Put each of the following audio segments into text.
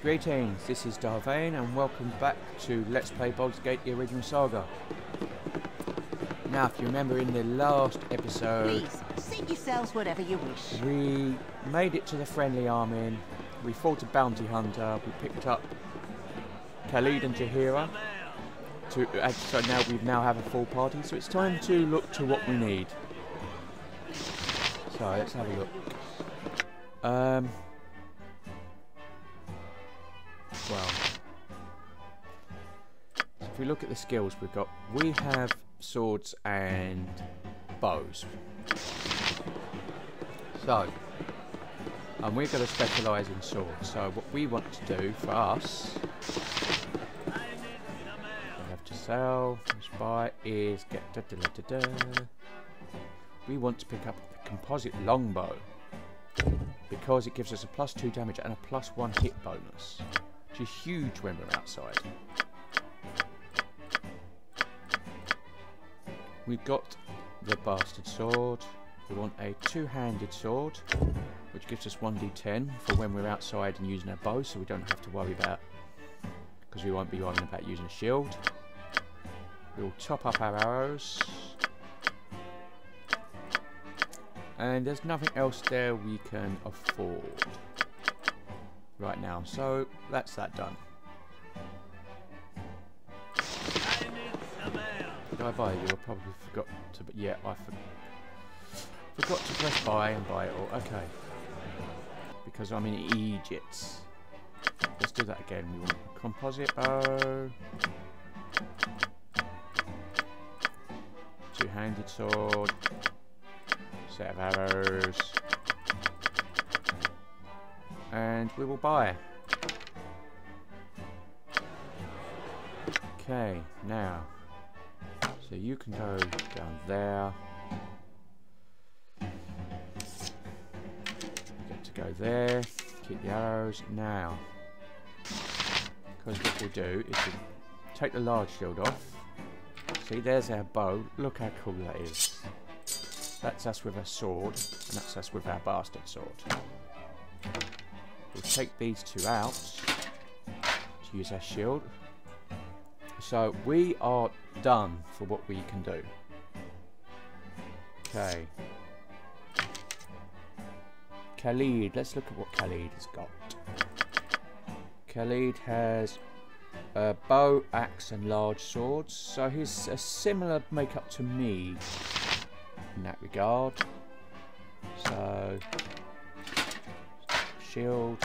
Greetings, this is Darvain and welcome back to Let's Play Baldur's Gate, the original Saga. Now, if you remember in the last episode... Please, seat yourselves whatever you wish. We made it to the friendly army, we fought a bounty hunter, we picked up Khalid and Jaheira. So now we have a full party, so it's time to look to what we need. So, let's have a look. Well, so if we look at the skills we've got, we have swords and bows. So, and we're going to specialise in swords. So what we want to do for us, we have to sell, buy, is get we want to pick up the composite longbow because it gives us a +2 damage and a +1 hit bonus. Which is huge when we're outside. We've got the bastard sword. We want a two-handed sword, which gives us 1d10 for when we're outside and using our bow, so we don't have to worry about, because we won't be worrying about using a shield. We'll top up our arrows. And there's nothing else there we can afford right now, so that's that done. Did I buy you? I probably forgot to, but yeah, I forgot to press buy and buy it all. Okay, because I'm in Egypt. Let's do that again. We want a composite bow, two-handed sword, set of arrows. And we will buy. Okay, now, so you can go down there. You get to go there. Keep the arrows. Now, because what we'll do is we'll take the large shield off. See, there's our bow. Look how cool that is. That's us with a sword, and that's us with our bastard sword. We'll take these two out to use our shield. So we are done for what we can do. Okay. Khalid, let's look at what Khalid has got. Khalid has a bow, axe and large swords. So he's a similar makeup to me in that regard. So... shield.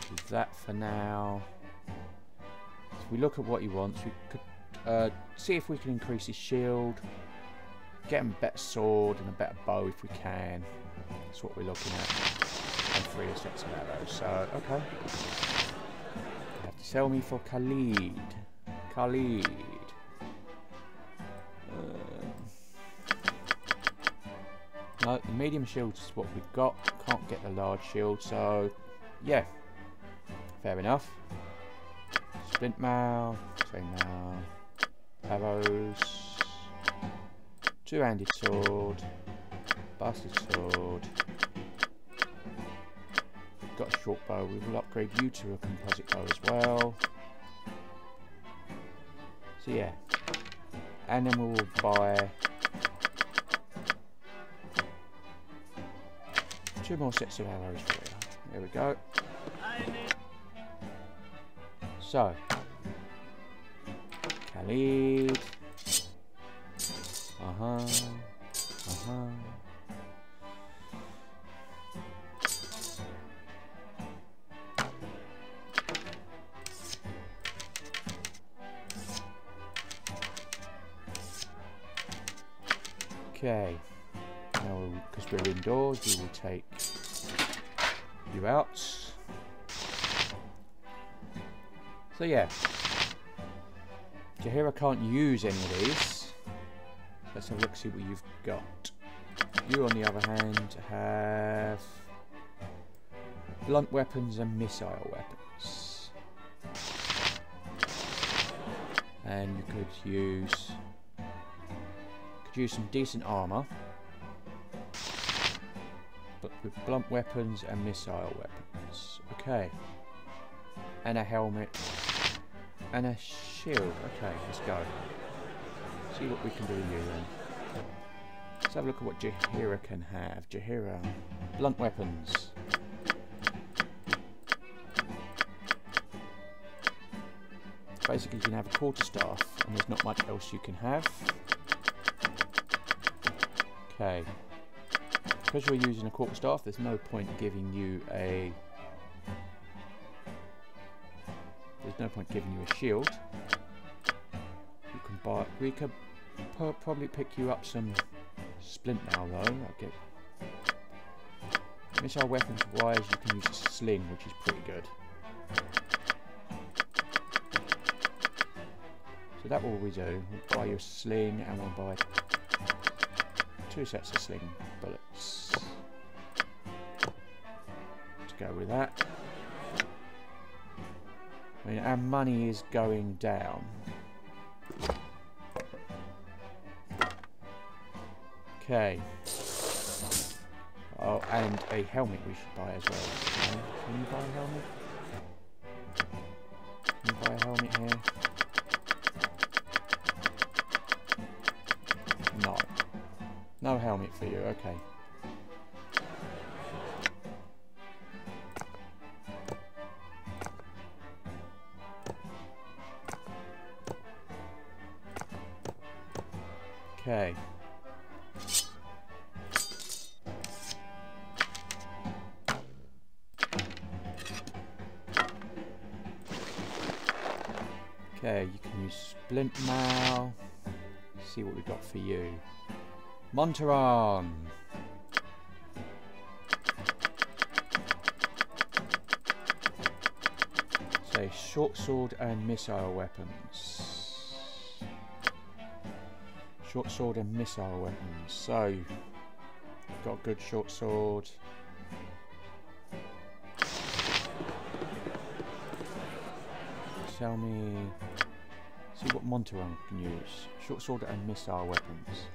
Do that for now. If we look at what he wants, we could see if we can increase his shield, get him a better sword and a better bow if we can. That's what we're looking at. And 3 sets of arrows. So, okay. You have to sell me for Khalid. Khalid. No, the medium shield is what we've got. Can't get the large shield, so yeah, fair enough. Splint mail, same mail, arrows, two-handed sword, bastard sword. Got a short bow. We will upgrade you to a composite bow as well. So yeah, and then we will buy 2 more sets of arrows for you. There we go. So, Khalid. Okay. Now, because we're indoors, we will take you out. So yeah, Jaheira can't use any of these. Let's have a look, see what you've got. You, on the other hand, have blunt weapons and missile weapons. And you could use some decent armor. with blunt weapons and missile weapons. Okay. And a helmet. And a shield. Okay, let's go. See what we can do with you then. Let's have a look at what Jaheira can have. Jaheira. Blunt weapons. Basically you can have a quarterstaff and there's not much else you can have. Okay. Because we're using a quarterstaff, there's no point giving you a... There's no point giving you a shield. You can buy... We could probably pick you up some splint now though. I'll get... Missile weapons wise, you can use a sling, which is pretty good. So that's what we do. We'll buy you a sling and we'll buy 2 sets of sling bullets to go with that. I mean, our money is going down. Okay. Oh, and a helmet we should buy as well. Can you buy a helmet? Can you buy a helmet here? No. No helmet for you, okay. Okay. Okay, you can use splint now. See what we got for you. Montaron. Say short sword and missile weapons. Short sword and missile weapons. So you've got a good short sword. Tell me. See what Montaron can use. Short sword and missile weapons.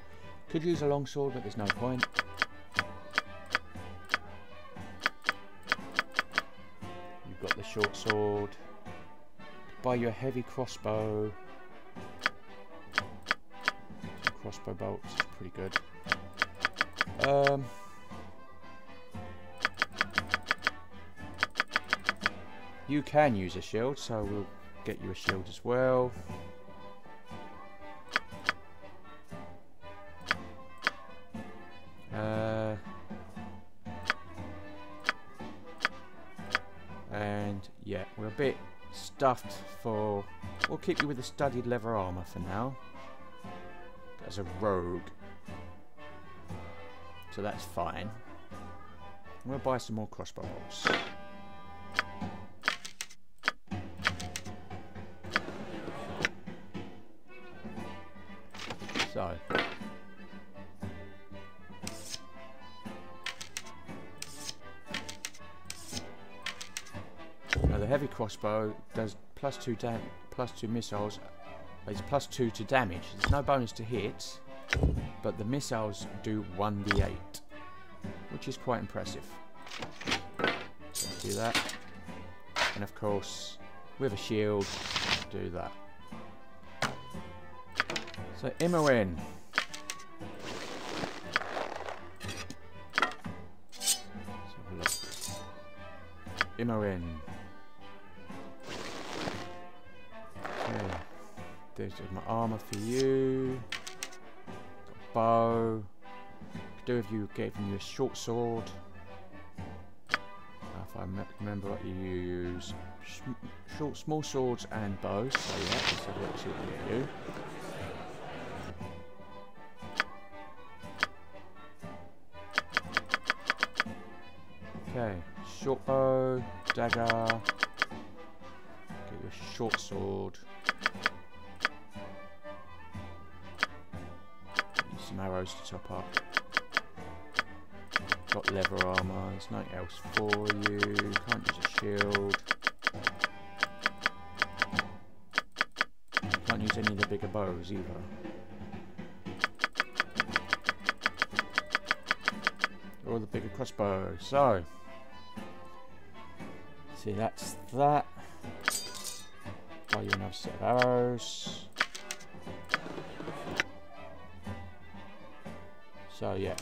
Could use a long sword, but there's no point. You've got the short sword. Buy you a heavy crossbow. Some crossbow bolts is pretty good. You can use a shield, so we'll get you a shield as well. And yeah, we're a bit stuffed for... We'll keep you with the studded leather armour for now. As a rogue. So that's fine. We'll buy some more crossbow bolts. So... Now the heavy crossbow does +2 missiles. It's +2 to damage. There's no bonus to hit, but the missiles do 1d8, which is quite impressive. So do that, and of course, with a shield, do that. So Imoen. Let's have a look. Imoen. Okay. There's my armour for you. Got a bow. Could do with you giving you a short sword. If I remember what you use. Small swords and bows. So yeah, let's have a look, see what we get you. Okay, short bow, dagger, get you a short sword, get you some arrows to top up, got leather armour, there's nothing else for you, can't use a shield, can't use any of the bigger bows either. or the bigger crossbow. So, see, that's that. Buy you another set of arrows. So yeah.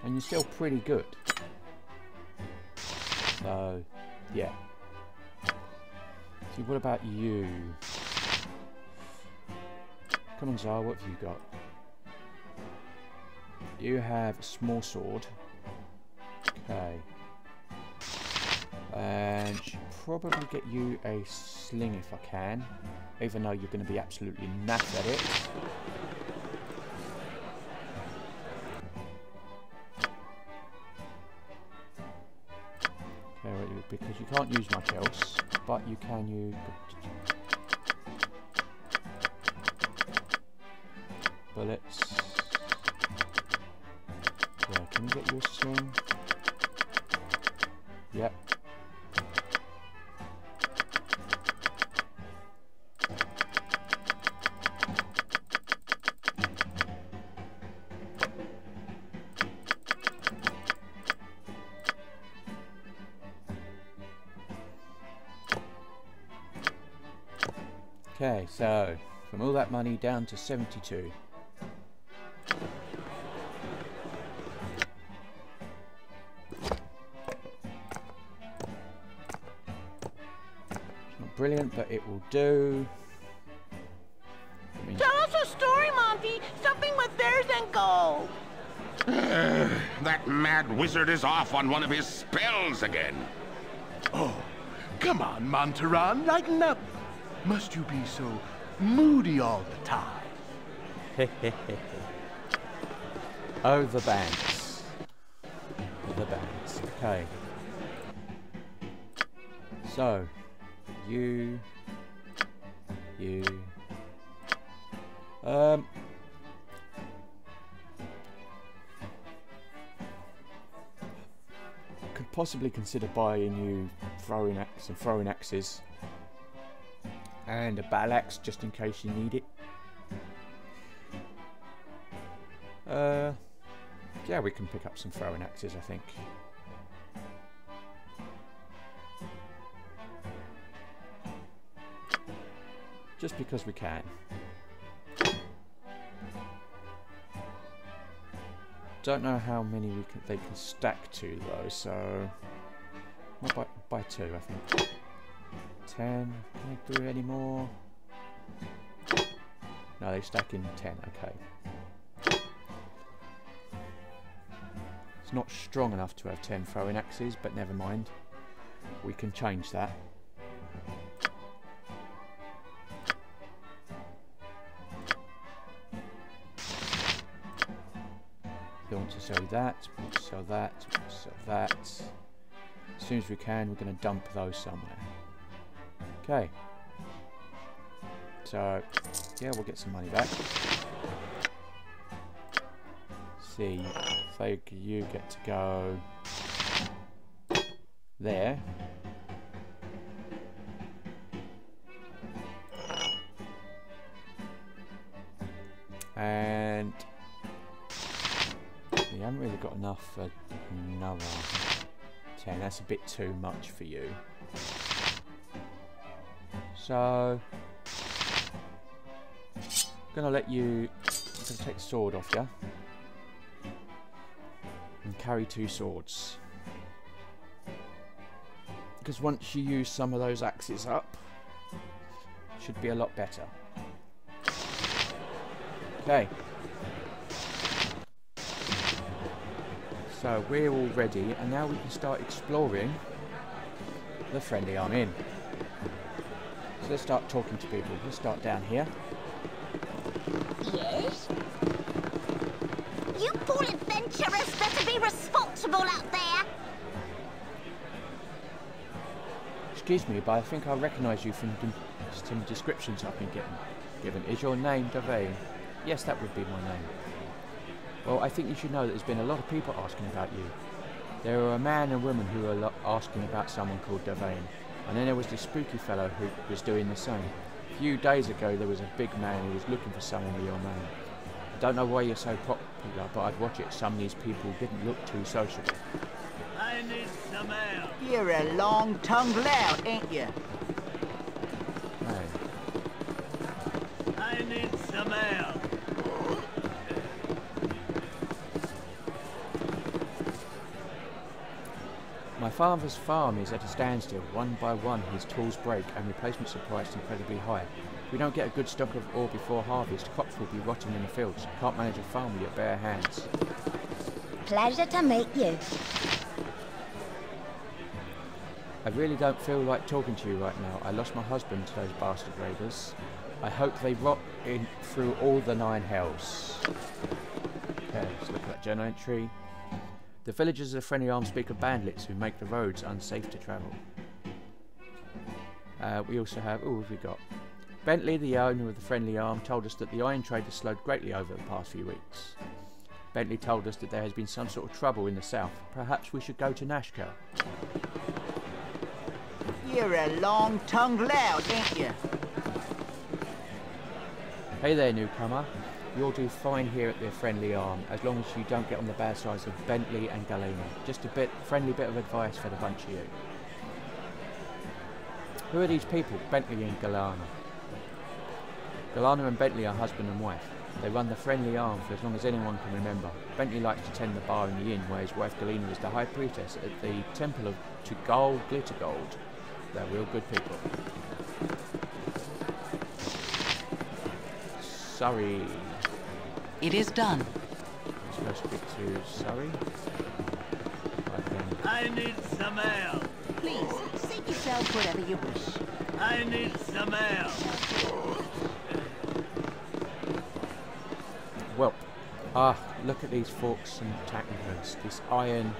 And you're still pretty good. So, yeah. See, what about you? Come on, Zara, what have you got? You have a small sword. Okay. And should probably get you a sling if I can. Even though you're going to be absolutely naff at it. Because you can't use much else, but you can use bullets. Yeah, can you get you a sling? Yep. Okay, so from all that money down to 72. It's not brilliant, but it will do. Tell us a story, Monty. Something with bears and gold. That mad wizard is off on one of his spells again. Oh, come on, Montaran, lighten up. Must you be so moody all the time? Oh, the banks. The banks. Okay. So, you. Could possibly consider buying you throwing axes. And a battle axe just in case you need it. Yeah, we can pick up some throwing axes, I think. Just because we can. Don't know how many they can stack to though, so I'll buy 2, I think. 10. Can I do any more? No, they stack in 10. Okay. It's not strong enough to have 10 throwing axes, but never mind. We can change that. We want to sell that, we want to sell that, we want to sell that. As soon as we can, we're going to dump those somewhere. Okay. So, yeah, we'll get some money back. See, so you get to go there. And you haven't really got enough for another 10. That's a bit too much for you. So, I'm gonna let you. I'm gonna take the sword off you and carry 2 swords. Because once you use some of those axes up, it should be a lot better. Okay. So we're all ready, and now we can start exploring the friendly I'm in. So let's start talking to people. Let's start down here. Yes? You poor adventurers better be responsible out there. Excuse me, but I think I recognise you from some descriptions I've been given. Is your name Devane? Yes, that would be my name. Well, I think you should know that there's been a lot of people asking about you. There were a man and woman who were asking about someone called Devane, and then there was this spooky fellow who was doing the same. A few days ago there was a big man who was looking for someone with your name. I don't know why you're so popular, but I'd watch it. Some of these people didn't look too sociable. I need some ale. You're a long-tongued lout, ain't you? Hey. I need some ale. My father's farm is at a standstill. One by one his tools break and replacements are priced incredibly high. If we don't get a good stock of ore before harvest, crops will be rotting in the fields. You can't manage a farm with your bare hands. Pleasure to meet you. I really don't feel like talking to you right now. I lost my husband to those bastard raiders. I hope they rot in through all the 9 hells. Okay, let's look at that journal entry. The villagers of the Friendly Arm speak of bandits who make the roads unsafe to travel. We also have... oh, what have we got? Bentley, the owner of the Friendly Arm, told us that the iron trade has slowed greatly over the past few weeks. Bentley told us that there has been some sort of trouble in the south. Perhaps we should go to Nashkel. You're a long-tongued lout, ain't you? Hey there, newcomer. You'll do fine here at the Friendly Arm, as long as you don't get on the bad sides of Bentley and Galena. Just a friendly bit of advice for the bunch of you. Who are these people, Bentley and Galena? Galena and Bentley are husband and wife. They run the Friendly Arm for as long as anyone can remember. Bentley likes to tend the bar in the inn, where his wife Galena is the high priestess at the temple of Tugol Glittergold. They're real good people. Sorry. It is done. Let's go speak to Surrey. I need some ale. Please, seat yourself whatever you wish. I need some ale. Well, look at these forks and tankards. This iron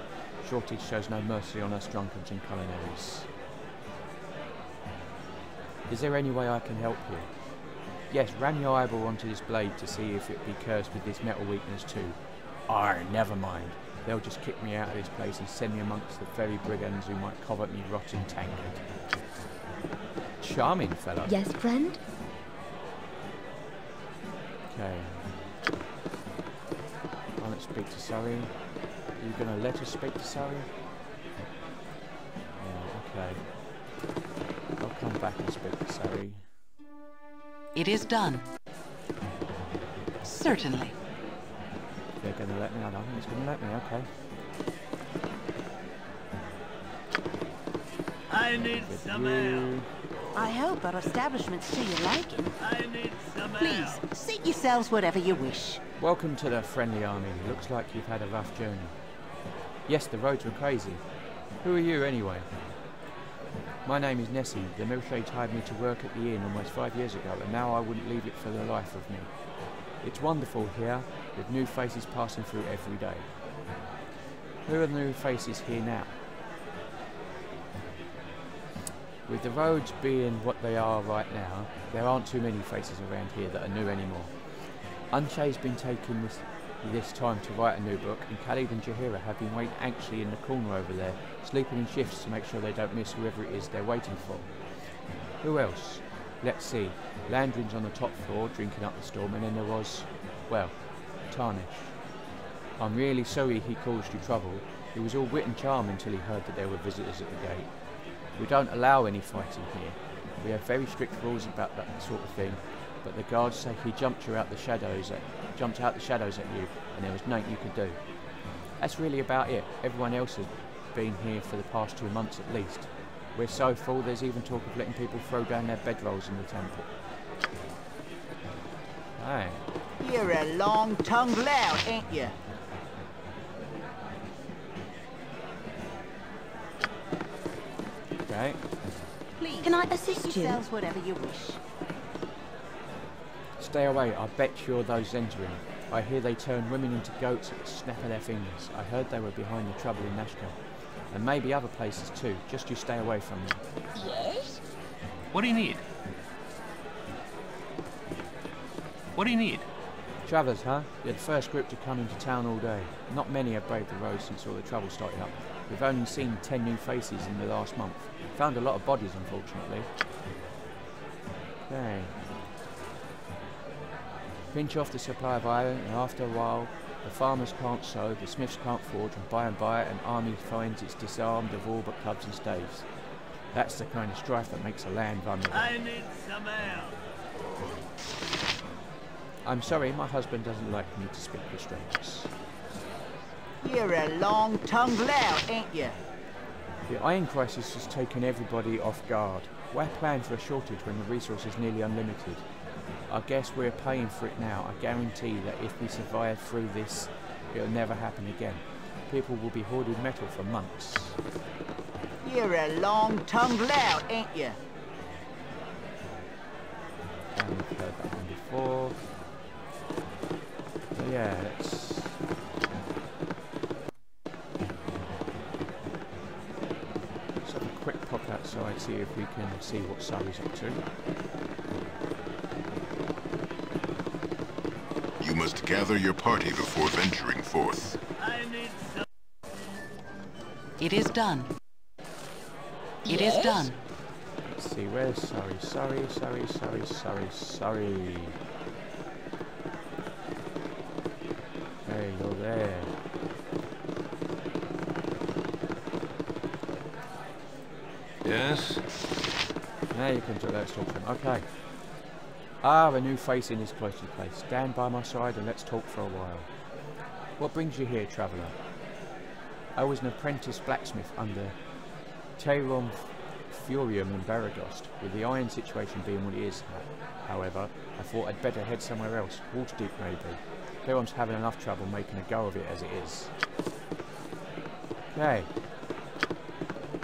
shortage shows no mercy on us drunkards and culinaries. Is there any way I can help you? Yes, ram your eyeball onto this blade to see if it be cursed with this metal weakness too. Never mind. They'll just kick me out of this place and send me amongst the very brigands who might covet me rotten tankard. Charming fellow. Yes, friend? Okay. Let's speak to Surrey. Are you going to let us speak to Surrey? Yeah, okay. I'll come back and speak to Surrey. It is done. Certainly. They're going to let me. I don't think it's going to let me. Okay. I need some ale. I hope our establishment's to your liking. I need some ale. Please, seat yourselves whatever you wish. Welcome to the Friendly Army. Looks like you've had a rough journey. Yes, the roads were crazy. Who are you anyway? My name is Nessie. The milkshades hired me to work at the inn almost 5 years ago, and now I wouldn't leave it for the life of me. It's wonderful here, with new faces passing through every day. Who are the new faces here now? With the roads being what they are right now, there aren't too many faces around here that are new anymore. Unshay's been taking this time to write a new book, and Khalid and Jahira have been waiting anxiously in the corner over there, sleeping in shifts to make sure they don't miss whoever it is they're waiting for. Who else? Let's see. Landrin's on the top floor, drinking up the storm, and then there was, well, Tarnish. I'm really sorry he caused you trouble. He was all wit and charm until he heard that there were visitors at the gate. We don't allow any fighting here. We have very strict rules about that sort of thing, but the guards say he jumped out the shadows at you, and there was nothing you could do. That's really about it. Everyone else has been here for the past 2 months at least. We're so full there's even talk of letting people throw down their bedrolls in the temple. Hey. You're a long-tongued lout, ain't you? Okay. Please, Can I assist seat you? yourselves whatever you wish. Stay away, I bet you're those entering. I hear they turn women into goats at the snap of their fingers. I heard they were behind the trouble in Nashkel. And maybe other places too, just you stay away from them. Yes? What do you need? What do you need? Travellers, huh? You're the first group to come into town all day. Not many have braved the road since all the trouble started up. We've only seen 10 new faces in the last month. Found a lot of bodies, unfortunately. Okay. Pinch off the supply of iron, and after a while, the farmers can't sow, the smiths can't forge, and by an army finds it's disarmed of all but clubs and staves. That's the kind of strife that makes a land vulnerable. I need some help. I'm sorry, my husband doesn't like me to speak with strangers. You're a long-tongued lout, ain't you? The iron crisis has taken everybody off guard. Why plan for a shortage when the resource is nearly unlimited? I guess we're paying for it now. I guarantee that if we survive through this, it'll never happen again. People will be hoarding metal for months. You're a long-tongued lout, ain't you? And we've heard that one before. So yeah, let's have a quick pop outside, see if we can see what Saga's up to. You must gather your party before venturing forth. I need some. It is done. It is done. Let's see, where's sorry. Hey, you're there. Yes? Now you can let's talk to him. Okay. Ah, a new face in this closely place. Stand by my side and let's talk for a while. What brings you here, traveller? I was an apprentice blacksmith under Tayron Furium in Baragost. With the iron situation being what it is, however, I thought I'd better head somewhere else. Waterdeep, maybe. Tayron's having enough trouble making a go of it as it is. Okay.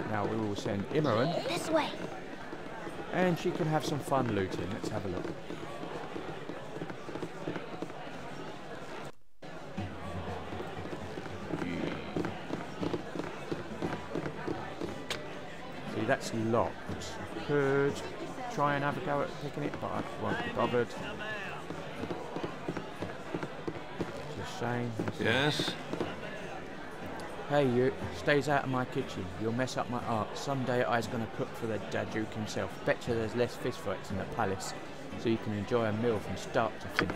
Now we will send Imran. This way. And she can have some fun looting. Let's have a look. See, that's locked. Could try and have a go at picking it, but I won't be bothered. It's a shame. Yes? Hey, you. Stays out of my kitchen. You'll mess up my art. Someday I's gonna cook for the Daduke himself. Betcha there's less fistfights in the palace, so you can enjoy a meal from start to finish.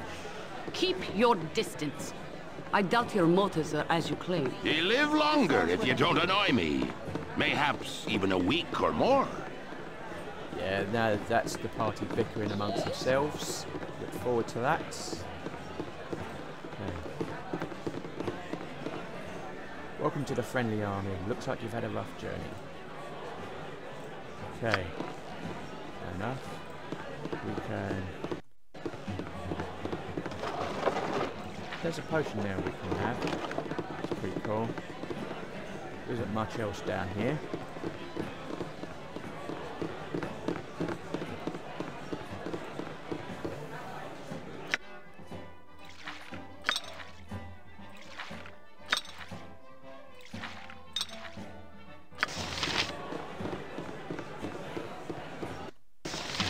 Keep your distance. I doubt your motives are as you claim. He'll live longer if you don't annoy me. Mayhaps even a week or more. Yeah, now that's the party bickering amongst themselves. Look forward to that. Okay. Welcome to the friendly army. Looks like you've had a rough journey. Okay. Fair enough. We can... There's a potion there we can have. It's pretty cool. There isn't much else down here.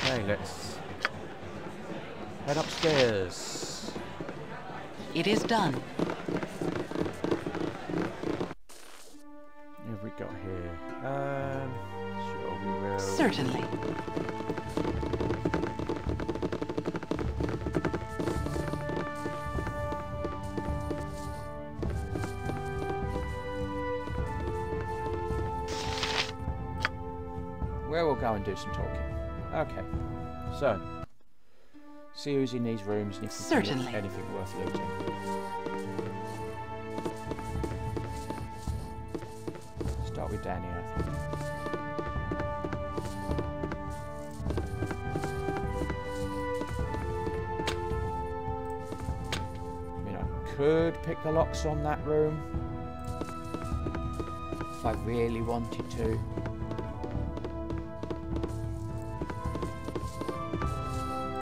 Okay, let's head upstairs. It is done. What have we got here? Sure we will. Certainly. Well, we'll go and do some talking. Okay, so see who's in these rooms and if we can look anything worth looting. Start with Danny, I think. I mean, I could pick the locks on that room if I really wanted to.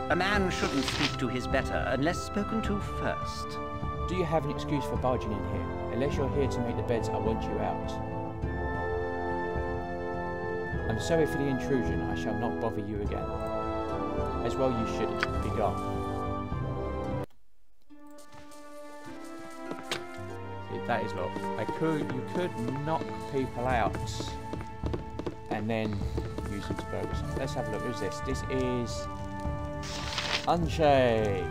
A man shouldn't speak to his better unless spoken to first. Do you have an excuse for barging in here? Unless you're here to make the beds, I want you out. I'm sorry for the intrusion. I shall not bother you again. As well you shouldn't. Be gone. that is locked. You could knock people out and then use them to burglars. Let's have a look. Who's this? This is Unshay.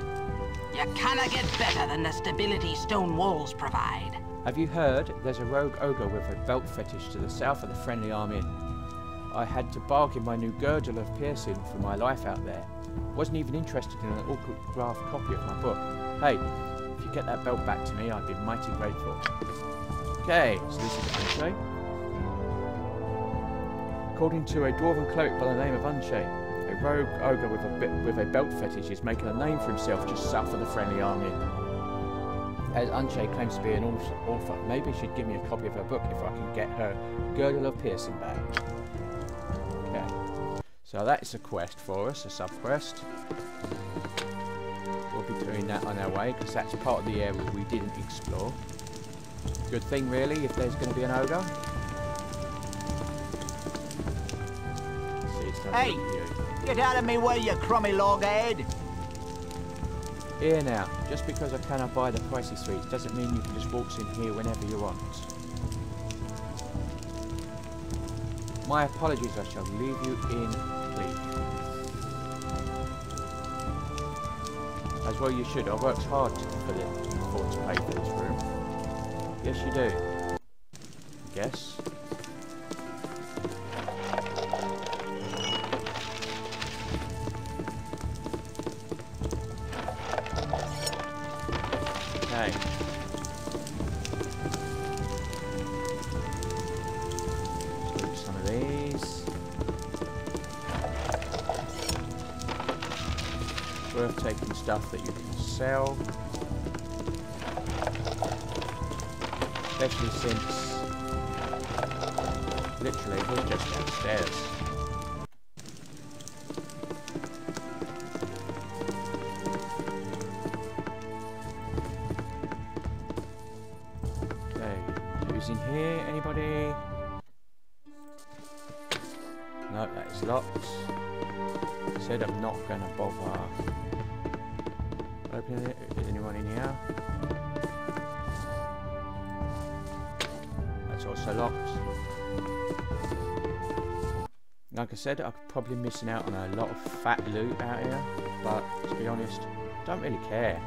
You cannot get better than the stability stone walls provide. Have you heard? There's a rogue ogre with a belt fetish to the south of the Friendly Arm Inn. I had to bargain my new girdle of piercing for my life out there. Wasn't even interested in an autographed copy of my book. Hey, if you get that belt back to me, I'd be mighty grateful. Okay, so this is Unshay. According to a dwarven cleric by the name of Unshay, a rogue ogre with a belt fetish is making a name for himself just south of the Friendly Arm Inn. As Unshay claims to be an author, maybe she'd give me a copy of her book if I can get her girdle of piercing back. Okay, so that is a quest for us, a sub-quest. We'll be doing that on our way, because that's part of the area we didn't explore. Good thing, really, if there's going to be an ogre. Hey, get out of me way, you crummy loghead! Here now, just because I cannot buy the pricey sweets doesn't mean you can just waltz in here whenever you want. My apologies, I shall leave you in please. As well you should, I worked hard for afford to pay for this room. Yes you do. I guess. Okay. Let's do some of these. Worth taking stuff that you can sell. Especially since literally we're just downstairs. In here, anybody? No, that is locked. Said I'm not going to bother opening it. Is anyone in here? That's also locked. Like I said, I'm probably missing out on a lot of fat loot out here, but to be honest, don't really care.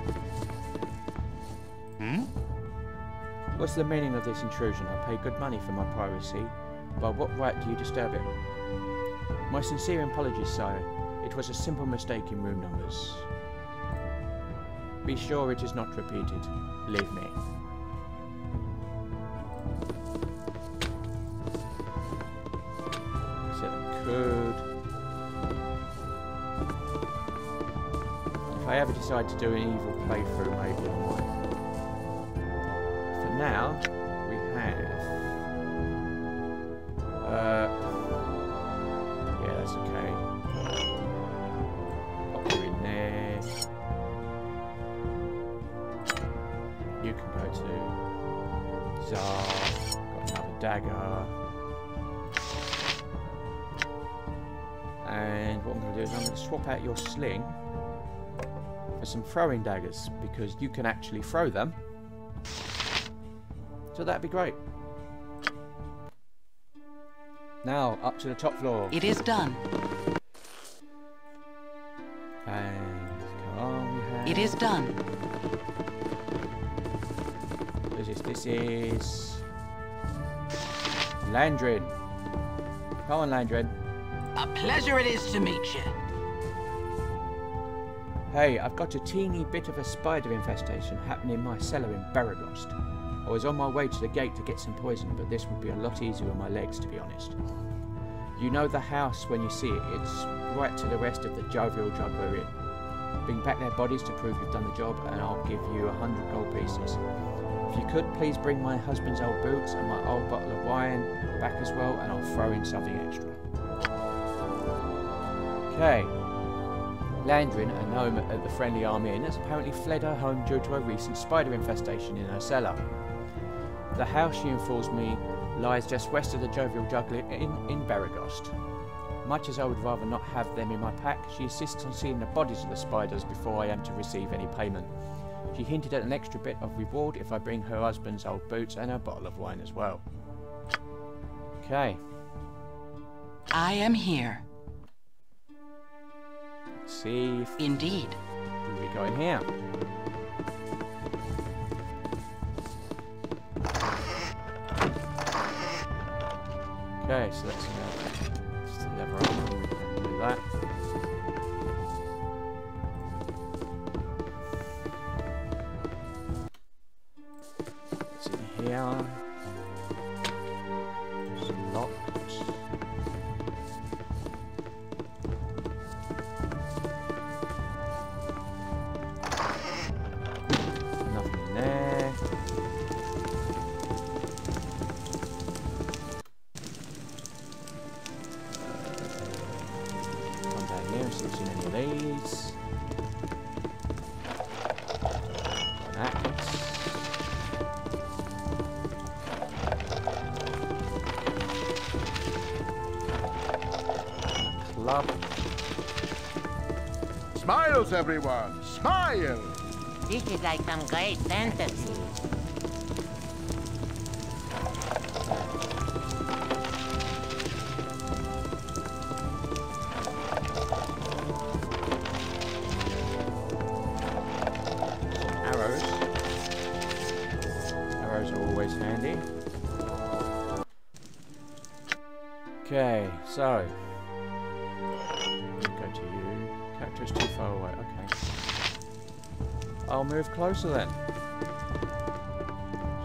What's the meaning of this intrusion? I pay good money for my privacy. By what right do you disturb it? My sincere apologies, sire. It was a simple mistake in room numbers. Be sure it is not repeated. Believe me. So I could. If I ever decide to do an evil playthrough, maybe I might. Now we have yeah, that's okay. Pop you in there. You can go to Zar. Got another dagger. And what I'm going to do is I'm going to swap out your sling for some throwing daggers, because you can actually throw them. So that'd be great. Now, up to the top floor. It is done. And come on, we have... It is done. What is this? This is... Landrin. Come on, Landrin. A pleasure it is to meet you. Hey, I've got a teeny bit of a spider infestation happening in my cellar in Baragost. I was on my way to the gate to get some poison, but this would be a lot easier on my legs, to be honest. You know the house when you see it. It's right to the west of the jovial juggler inn. Bring back their bodies to prove you've done the job, and I'll give you 100 gold pieces. If you could, please bring my husband's old boots and my old bottle of wine back as well, and I'll throw in something extra. Okay. Landrin, a gnome at the Friendly Arm Inn, has apparently fled her home due to a recent spider infestation in her cellar. The house, she informs me, lies just west of the jovial juggler in Baragost. Much as I would rather not have them in my pack, she insists on seeing the bodies of the spiders before I am to receive any payment. She hinted at an extra bit of reward if I bring her husband's old boots and a bottle of wine as well. Okay. I am here. Let's see if... Indeed. Who we got in here? Okay, so that's just a lever up. We can do that. It's in here. It's locked. Nothing in there. Come down here and see if there's any of these. An axe. Club. Smiles, everyone! Smile! This is like some great fantasy. Some arrows. Arrows are always handy. Okay, so we'll go to you. Character's too far away. Okay. I'll move closer then.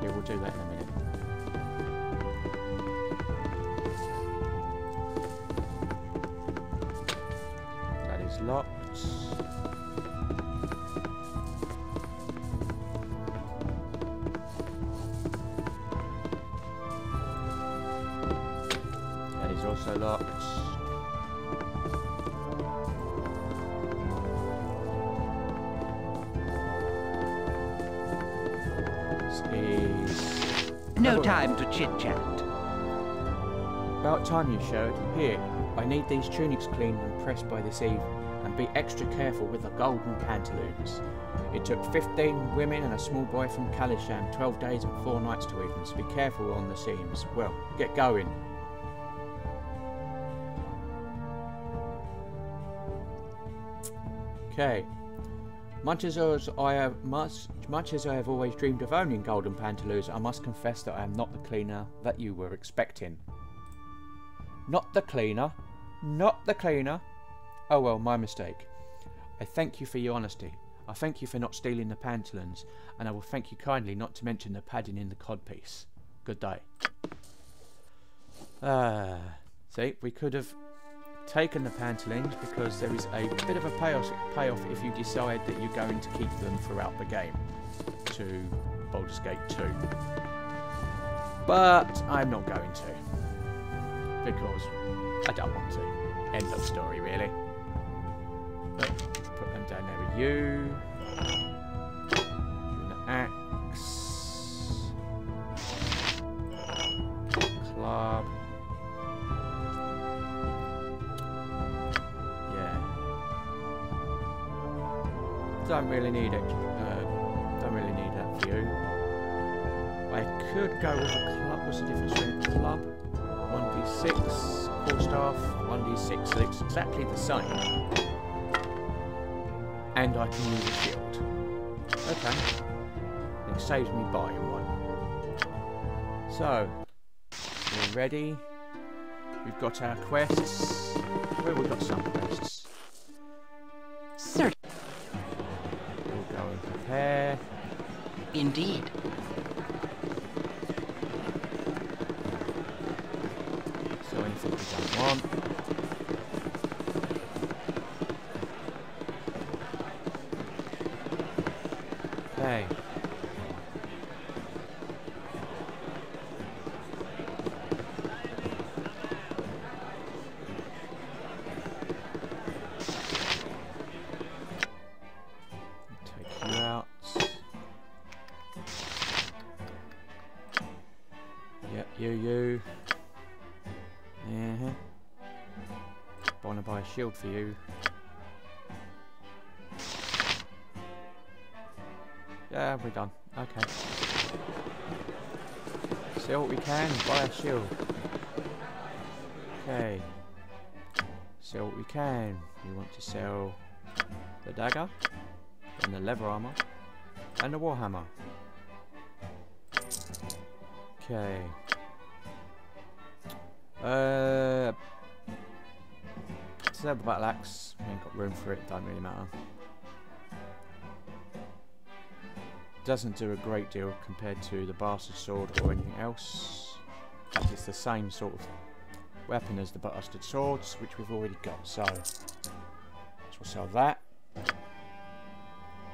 Yeah, we'll do that in a minute. That is locked. That is also locked. No time to chit-chat. About time you showed. Here, I need these tunics cleaned and pressed by this eve, and be extra careful with the golden pantaloons. It took 15 women and a small boy from Kalisham 12 days and 4 nights to weave them, so be careful on the seams. Well, get going. Okay. Much as I have always dreamed of owning golden pantaloons, I must confess that I am not the cleaner that you were expecting. Not the cleaner. Not the cleaner. Oh well, my mistake. I thank you for your honesty. I thank you for not stealing the pantaloons, and I will thank you kindly not to mention the padding in the codpiece. Good day. See, we could have taken the pantaloons because there is a bit of a payoff if you decide that you're going to keep them throughout the game to Baldur's Gate 2. But I'm not going to because I don't want to. End of story, really. But put them down there with you. An axe. Club. Don't really need it. Don't really need that for you. I could go with a club. What's the difference between a club? 1d6, quarterstaff, 1d6. So it's exactly the same. And I can use a shield. Okay. It saves me buying one. So, we're ready. We've got our quests. Well, we've got some quests. Certainly. Prepare. Indeed. So anything we don't want. Okay. You. Wanna buy a shield for you. Yeah, we're done. Okay. Sell what we can, buy a shield. Okay. Sell what we can. We want to sell the dagger, and the leather armor, and the warhammer. Okay. Sell the battle axe. We ain't got room for it, don't really matter. Doesn't do a great deal compared to the bastard sword or anything else. In fact, it's the same sort of weapon as the bastard swords, which we've already got. So we'll sell that.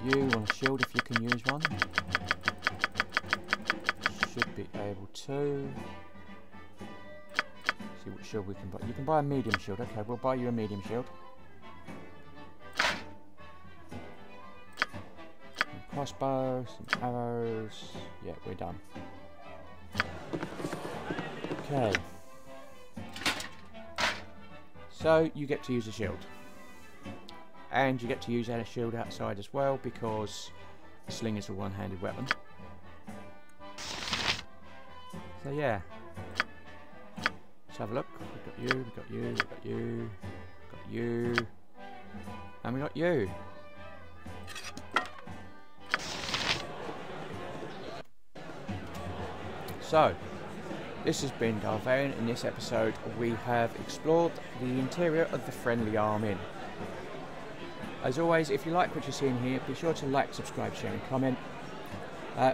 You want a shield if you can use one. Should be able to. See what shield we can buy. You can buy a medium shield. Okay, we'll buy you a medium shield. Crossbow, some arrows. Yeah, we're done. Okay. So you get to use a shield. And you get to use a shield outside as well, because the sling is a one-handed weapon. So yeah. Let's have a look. We've got you, we've got you, we've got you, we've got you, and we got you. So, this has been Darvarian. In this episode, we have explored the interior of the Friendly Arm Inn. As always, if you like what you're seeing here, be sure to like, subscribe, share and comment.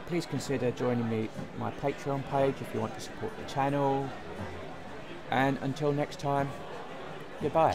Please consider joining me on my Patreon page if you want to support the channel. And until next time, goodbye.